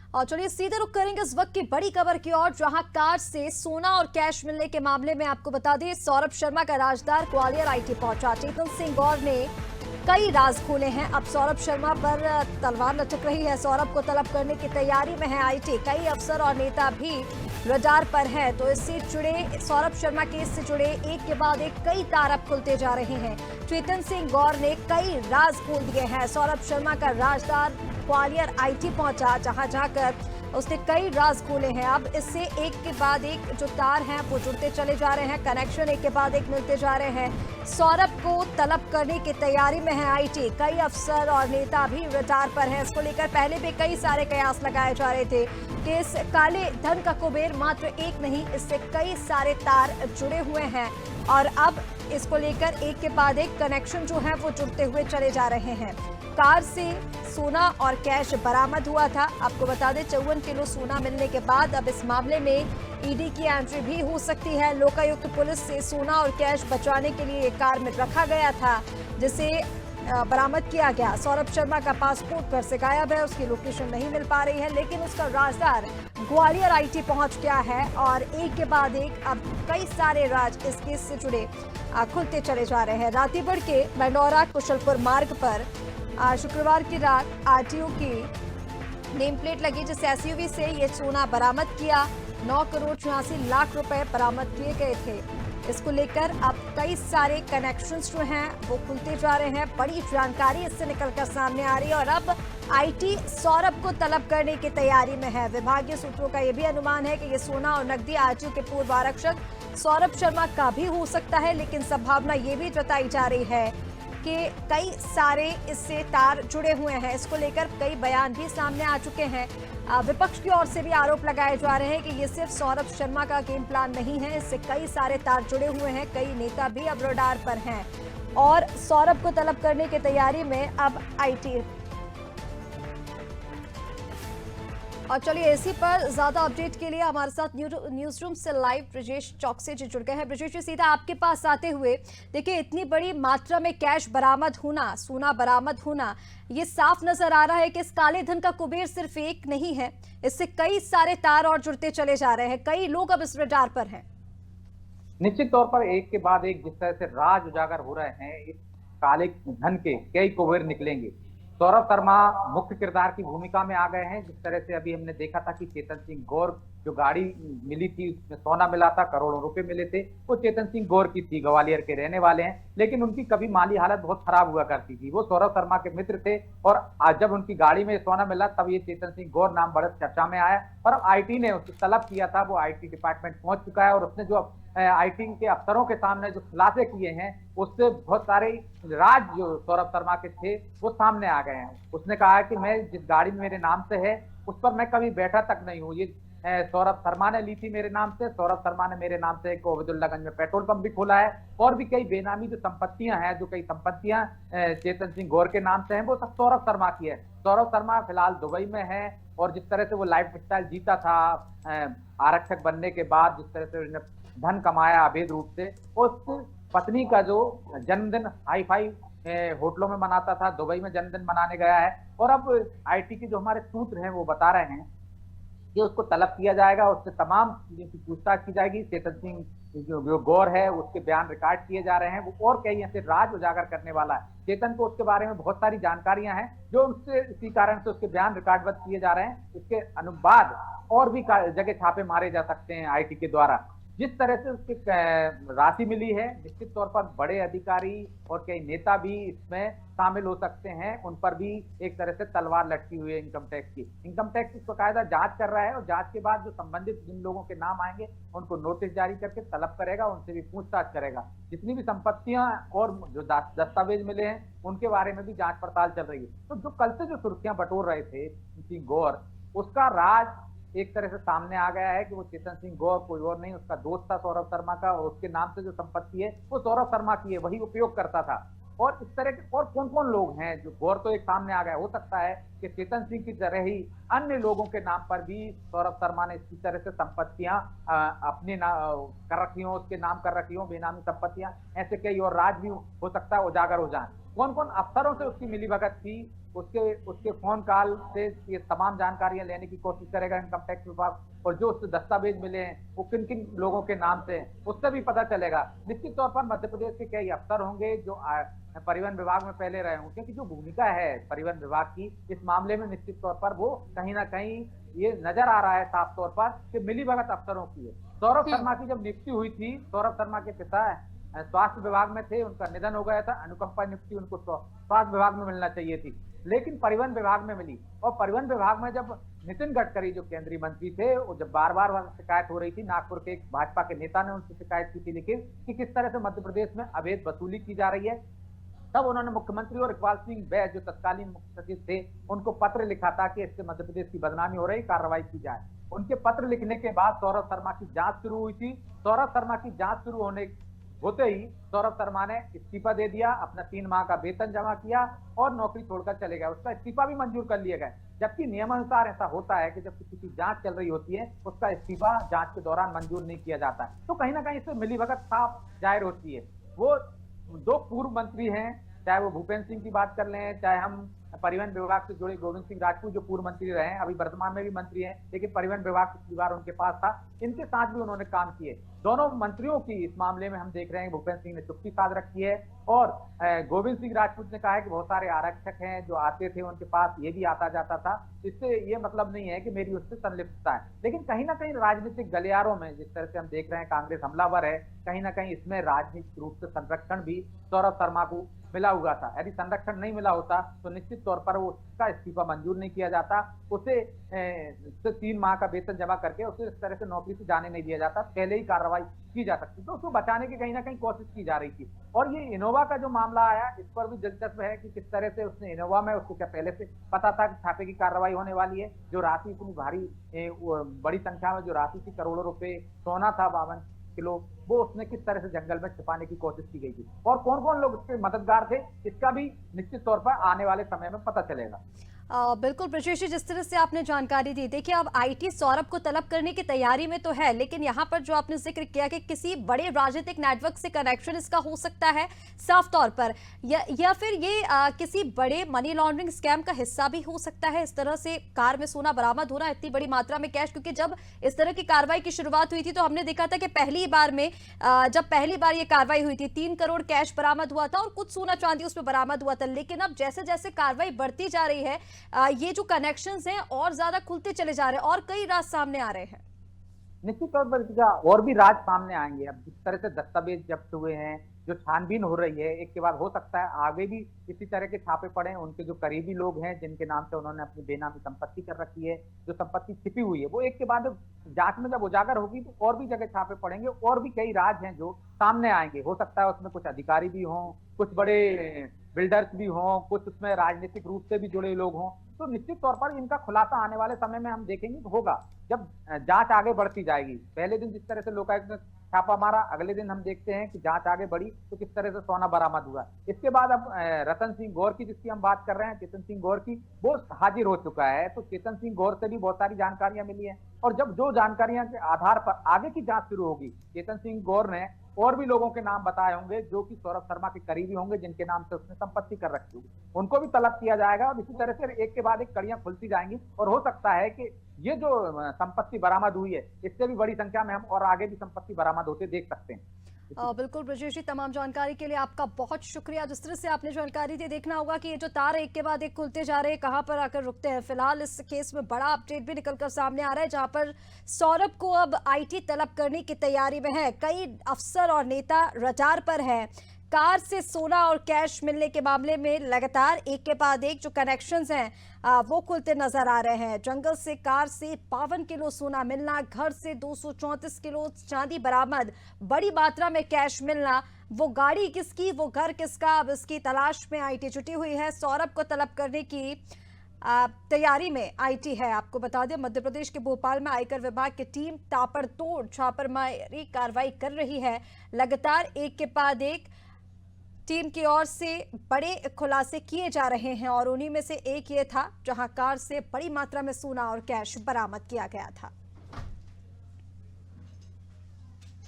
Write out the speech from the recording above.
और चलिए सीधे रुक करेंगे इस वक्त की बड़ी खबर की ओर, जहां कार से सोना और कैश मिलने के मामले में आपको बता दें, सौरभ शर्मा का राजदार ग्वालियर आईटी पहुंचा। चेतन सिंह गौर ने कई राज खोले हैं। अब सौरभ शर्मा पर तलवार लटक रही है। सौरभ को तलब करने की तैयारी में है आईटी। कई अफसर और नेता भी रडार पर है। तो इससे जुड़े सौरभ शर्मा केस से जुड़े एक के बाद एक कई तार अब खुलते जा रहे हैं। चेतन सिंह गौर ने कई राज खोल दिए हैं। सौरभ शर्मा का राजदार ग्वालियर आईटी पहुंचा, जहां जाकर उसने कई राज खोले हैं। अब इससे एक के बाद एक जो तार हैं वो जुड़ते चले जा रहे हैं। कनेक्शन एक के बाद एक मिलते जा रहे हैं। सौरभ को तलब करने की तैयारी में है आईटी। कई अफसर और नेता भी रडार पर हैं। इसको लेकर पहले भी कई सारे कयास लगाए जा रहे थे कि इस काले धन का कुबेर मात्र एक नहीं, इससे कई सारे तार जुड़े हुए हैं और अब इसको लेकर एक के बाद एक कनेक्शन जो है वो जुड़ते हुए चले जा रहे हैं। कार से सोना और कैश बरामद हुआ था। आपको बता दें 54 किलो सोना मिलने के बाद अब इस मामले में ईडी की एंट्री भी हो सकती है। लोकायुक्त पुलिस से सोना और कैश बचाने के लिए कार में रखा गया था, जिसे बरामद किया गया। सौरभ शर्मा का पासपोर्ट घर से गायब है, उसकी लोकेशन नहीं मिल पा रही है, लेकिन उसका राजदार ग्वालियर आईटी पहुंच गया है और एक के बाद एक अब कई सारे राज इस केस से जुड़े खुलते चले जा रहे हैं। रातीबड़ के मंडौरा कुशलपुर मार्ग पर शुक्रवार की रात आरटीओ की नेम प्लेट लगी, जिस एसयूवी से ये सोना बरामद किया। 9 करोड़ 86 लाख रुपए बरामद किए गए थे। इसको लेकर अब कई सारे कनेक्शंस जो हैं वो खुलते जा रहे हैं। बड़ी जानकारी इससे निकलकर सामने आ रही है और अब आईटी सौरभ को तलब करने की तैयारी में है। विभागीय सूत्रों का यह भी अनुमान है कि ये सोना और नकदी आरटीओ के पूर्व आरक्षक सौरभ शर्मा का भी हो सकता है, लेकिन संभावना ये भी जताई जा रही है कि कई सारे इससे तार जुड़े हुए हैं। इसको लेकर कई बयान भी सामने आ चुके हैं। विपक्ष की ओर से भी आरोप लगाए जा रहे हैं कि ये सिर्फ सौरभ शर्मा का गेम प्लान नहीं है, इससे कई सारे तार जुड़े हुए हैं। कई नेता भी अब रडार पर हैं और सौरभ को तलब करने की तैयारी में अब आईटी। और चलिए इसी पर ज्यादा अपडेट के लिए हमारे साथ न्यूज रूम से लाइव ब्रजेश चौकसे जी जुड़ गए हैं। ब्रजेश जी, सीधा आपके पास आते हुए, देखिए इतनी बड़ी मात्रा में कैश बरामद होना, सोना बरामद होना, ये साफ नजर आ रहा है कि इस काले धन का कुबेर सिर्फ एक नहीं है, इससे कई सारे तार और जुड़ते चले जा रहे हैं। कई लोग अब इस रडार पर हैं। निश्चित तौर पर एक के बाद एक जिस तरह से राज उजागर हो रहे हैं, इस काले धन के कई कुबेर निकलेंगे। सौरभ शर्मा मुख्य किरदार की भूमिका में आ गए हैं। जिस तरह से अभी हमने देखा था कि चेतन सिंह गौर जो गाड़ी मिली थी उसमें सोना मिला था, करोड़ों रुपए मिले थे, वो चेतन सिंह गौर की थी, ग्वालियर के रहने वाले हैं, लेकिन उनकी कभी माली हालत बहुत खराब हुआ करती थी। वो सौरभ शर्मा के मित्र थे और आज जब उनकी गाड़ी में सोना मिला तब ये चेतन सिंह गौर नाम बड़े चर्चा में आया और अब आईटी ने उससे तलब किया था। वो आईटी डिपार्टमेंट पहुंच चुका है और उसने जो आईटी के अफसरों के सामने जो खुलासे किए हैं उससे बहुत सारे राज जो सौरभ शर्मा के थे वो सामने आ गए हैं। उसने कहा है कि मैं जिस गाड़ी में मेरे नाम से है उस पर मैं कभी बैठा तक नहीं हूँ, ये सौरभ शर्मा ने ली थी मेरे नाम से। सौरभ शर्मा ने मेरे नाम से एक ओबेदुल्लागंज में पेट्रोल पंप भी खोला है और भी कई बेनामी जो संपत्तियां हैं, जो कई संपत्तियां चेतन सिंह गौर के नाम से हैं, वो सब सौरभ शर्मा की है। सौरभ शर्मा फिलहाल दुबई में है और जिस तरह से वो लाइफ स्टाइल जीता था आरक्षक बनने के बाद, जिस तरह से धन कमाया अवैध रूप से, उस पत्नी का जो जन्मदिन हाई फाई होटलों में मनाता था, दुबई में जन्मदिन मनाने गया है और अब आईटी के जो हमारे सूत्र हैं वो बता रहे हैं कि उसको तलब किया जाएगा, उससे तमाम चीजों की पूछताछ की जाएगी। चेतन सिंह जो गौर है उसके बयान रिकॉर्ड किए जा रहे हैं, वो और कई ऐसे राज उजागर करने वाला है। चेतन को उसके बारे में बहुत सारी जानकारियां हैं जो उससे इसी कारण से उसके बयान रिकॉर्डबद्ध किए जा रहे हैं। इसके अनुवाद और भी जगह छापे मारे जा सकते हैं आईटी के द्वारा। जिस तरह से उसकी राशि मिली है, निश्चित तौर पर बड़े अधिकारी और कई नेता भी इसमें शामिल हो सकते हैं। उन पर भी एक तरह से तलवार लटकी हुई है इनकम टैक्स की। इनकम टैक्स इसको कायदा जांच कर रहा है और जांच के बाद जो संबंधित जिन लोगों के नाम आएंगे उनको नोटिस जारी करके तलब करेगा, उनसे भी पूछताछ करेगा। जितनी भी संपत्तियां और जो दस्तावेज मिले हैं उनके बारे में भी जांच पड़ताल चल रही है। तो जो कल से जो सुर्खियां बटोर रहे थे सिंह गौर, उसका राज एक तरह से सामने आ गया है कि वो चेतन सिंह गौर कोई और नहीं, उसका दोस्त था सौरभ शर्मा का और उसके नाम से जो संपत्ति है वो सौरभ शर्मा की है, वही उपयोग करता था। और इस तरह के और कौन कौन लोग हैं जो गौर तो एक सामने आ गया, हो सकता है कि चेतन सिंह की तरह ही अन्य लोगों के नाम पर भी सौरभ शर्मा ने इसी तरह से संपत्तियां अपने कर रखी हो, उसके नाम कर रखी हो, बेनामी संपत्तियां। ऐसे कई और राज भी हो सकता है उजागर हो जाए। कौन कौन अफसरों से उसकी मिलीभगत थी उसके उसके फोन कॉल से ये तमाम जानकारियां लेने की कोशिश करेगा इनकम टैक्स विभाग, और जो उससे दस्तावेज मिले हैं वो किन किन लोगों के नाम से हैं उससे भी पता चलेगा। निश्चित तौर पर मध्य प्रदेश के कई अफसर होंगे जो परिवहन विभाग में पहले रहे होंगे, क्योंकि जो भूमिका है परिवहन विभाग की इस मामले में निश्चित तौर पर वो कहीं ना कहीं ये नजर आ रहा है साफ तौर पर कि मिलीभगत अफसरों की है। सौरभ शर्मा की जब नियुक्ति हुई थी, सौरभ शर्मा के पिता स्वास्थ्य विभाग में थे, उनका निधन हो गया था, अनुकंपा नियुक्ति उनको स्वास्थ्य विभाग में मिलना चाहिए थी, लेकिन परिवहन विभाग में मिली। और परिवहन विभाग में जब नितिन गडकरी जो केंद्रीय मंत्री थे, वो जब बार बार शिकायत हो रही थी, नागपुर के एक भाजपा के नेता ने उनसे शिकायत की थी लिखित कि किस तरह से मध्य प्रदेश में अवैध वसूली की जा रही है, तब उन्होंने मुख्यमंत्री और इकबाल सिंह बैस जो तत्कालीन मुख्य सचिव थे उनको पत्र लिखा था कि इससे मध्य प्रदेश की बदनामी हो रही, कार्रवाई की जाए। उनके पत्र लिखने के बाद सौरभ शर्मा की जांच शुरू हुई थी। सौरभ शर्मा की जांच शुरू होते ही सौरभ शर्मा ने इस्तीफा दे दिया, अपना 3 माह का वेतन जमा किया और नौकरी छोड़कर चले गए। उसका इस्तीफा भी मंजूर कर लिए गए, जबकि नियमानुसार ऐसा होता है कि जब किसी की जांच चल रही होती है उसका इस्तीफा जांच के दौरान मंजूर नहीं किया जाता है। तो कहीं ना कहीं इससे मिलीभगत साफ जाहिर होती है। वो 2 पूर्व मंत्री हैं, चाहे वो भूपेंद्र सिंह की बात कर लें, चाहे हम परिवहन विभाग से जुड़े गोविंद सिंह राजपूत जो पूर्व मंत्री रहे हैं, अभी वर्तमान में भी मंत्री हैं, लेकिन परिवहन विभाग पिछली बार उनके पास था, इनके साथ भी उन्होंने काम किए। दोनों मंत्रियों की इस मामले में हम देख रहे हैं भूपेंद्र सिंह ने चुप्पी साध रखी है, और गोविंद सिंह राजपूत ने कहा है कि बहुत सारे आरक्षक हैं जो आते थे उनके पास, ये भी आता जाता था, इससे ये मतलब नहीं है कि मेरी उससे संलिप्तता है। लेकिन कहीं ना कहीं राजनीतिक गलियारों में जिस तरह से हम देख रहे हैं कांग्रेस हमलावर है, कहीं ना कहीं इसमें राजनीतिक रूप से संरक्षण भी सौरभ शर्मा को मिला हुआ था। यदि संरक्षण नहीं मिला होता तो निश्चित तौर पर वो उसका इस्तीफा मंजूर नहीं किया जाता, उसे 3 माह का वेतन जमा करके उसे इस तरह से नौकरी से जाने नहीं दिया जाता, पहले ही कार्रवाई की जा सकती। तो उसको बचाने की कहीं ना कहीं कोशिश की जा रही थी। और ये इनोवा का जो मामला आया, इस पर भी दिलचस्प है कि किस तरह से उसने इनोवा में, उसको क्या पहले से पता था कि छापे की कार्रवाई होने वाली है, जो राशि इतनी भारी बड़ी संख्या में जो राशि थी, करोड़ों रुपए सोना था 52 किलो, वो उसने किस तरह से जंगल में छिपाने की कोशिश की गई थी, और कौन कौन लोग उसके मददगार थे, इसका भी निश्चित तौर पर आने वाले समय में पता चलेगा। बिल्कुल ब्रजेश जी, जिस तरह से आपने जानकारी दी, देखिए अब आईटी सौरभ को तलब करने की तैयारी में तो है, लेकिन यहाँ पर जो आपने जिक्र किया कि किसी बड़े राजनीतिक नेटवर्क से कनेक्शन इसका हो सकता है साफ तौर पर, या फिर ये किसी बड़े मनी लॉन्ड्रिंग स्कैम का हिस्सा भी हो सकता है। इस तरह से कार में सोना बरामद होना, इतनी बड़ी मात्रा में कैश, क्योंकि जब इस तरह की कार्रवाई की शुरुआत हुई थी तो हमने देखा था कि पहली बार में जब पहली बार ये कार्रवाई हुई थी 3 करोड़ कैश बरामद हुआ था और कुछ सोना चांदी उसमें बरामद हुआ था। लेकिन अब जैसे जैसे कार्रवाई बढ़ती जा रही है, ये जो कनेक्शंस हैं और ज्यादा खुलते चले जा रहे हैं और कई राज सामने आ रहे हैं। निश्चित तौर पर और भी राज सामने आएंगे। अब जिस तरह से दस्तावेज जब्त हुए हैं, जो छानबीन हो रही है, एक के बाद हो सकता है आगे भी इसी तरह के छापे पड़े। उनके जो करीबी लोग हैं जिनके नाम से उन्होंने अपनी बेनामी संपत्ति कर रखी है, जो संपत्ति छिपी हुई है, वो एक के बाद जांच में जब उजागर होगी तो और भी जगह छापे पड़ेंगे, और भी कई राज हैं जो सामने आएंगे। हो सकता है उसमें कुछ अधिकारी भी हों, कुछ बड़े बिल्डर्स भी हों, कुछ उसमें राजनीतिक रूप से भी जुड़े लोग हों। तो निश्चित तौर पर इनका खुलासा आने वाले समय में हम देखेंगे तो होगा, जब जांच आगे बढ़ती जाएगी। पहले दिन जिस तरह से लोकायुक्त ने छापा मारा, अगले दिन हम देखते हैं कि जांच आगे बढ़ी तो किस तरह से सोना बरामद हुआ। इसके बाद अब रतन सिंह गौर की जिसकी हम बात कर रहे हैं, चेतन सिंह गौर की, वो हाजिर हो चुका है। तो चेतन सिंह गौर से भी बहुत सारी जानकारियां मिली हैं, और जब जो जानकारियां के आधार पर आगे की जांच शुरू होगी, चेतन सिंह गौर ने और भी लोगों के नाम बताए होंगे जो कि सौरभ शर्मा के करीबी होंगे, जिनके नाम से उसने संपत्ति कर रखी होगी, उनको भी तलब किया जाएगा। और इसी तरह से एक के बाद एक कड़ियां खुलती जाएंगी, और हो सकता है कि ये जो संपत्ति बरामद हुई है, इससे भी बड़ी संख्या में हम और आगे भी संपत्ति बरामद होते देख सकते हैं। बिल्कुल ब्रजेश जी, तमाम जानकारी के लिए आपका बहुत शुक्रिया। जिस तरह से आपने जानकारी दी, देखना होगा कि ये जो तार एक के बाद एक खुलते जा रहे हैं, कहां पर आकर रुकते हैं। फिलहाल इस केस में बड़ा अपडेट भी निकलकर सामने आ रहा है, जहां पर सौरभ को अब आईटी तलब करने की तैयारी में है। कई अफसर और नेता रडार पर है। कार से सोना और कैश मिलने के मामले में लगातार एक के बाद एक जो कनेक्शंस हैं वो खुलते नजर आ रहे हैं। जंगल से कार से 52 किलो सोना मिलना, घर से 234 किलो चांदी बरामद, बड़ी मात्रा में कैश मिलना, वो गाड़ी किसकी, वो घर किसका, अब इसकी तलाश में आईटी जुटी हुई है। सौरभ को तलब करने की तैयारी में आईटी है। आपको बता दें, मध्य प्रदेश के भोपाल में आयकर विभाग की टीम ताबड़तोड़ छापेमारी कार्रवाई कर रही है। लगातार एक के बाद एक टीम की ओर से बड़े खुलासे किए जा रहे हैं, और उन्हीं में से एक ये था जहां कार से बड़ी मात्रा में सोना और कैश बरामद किया गया था।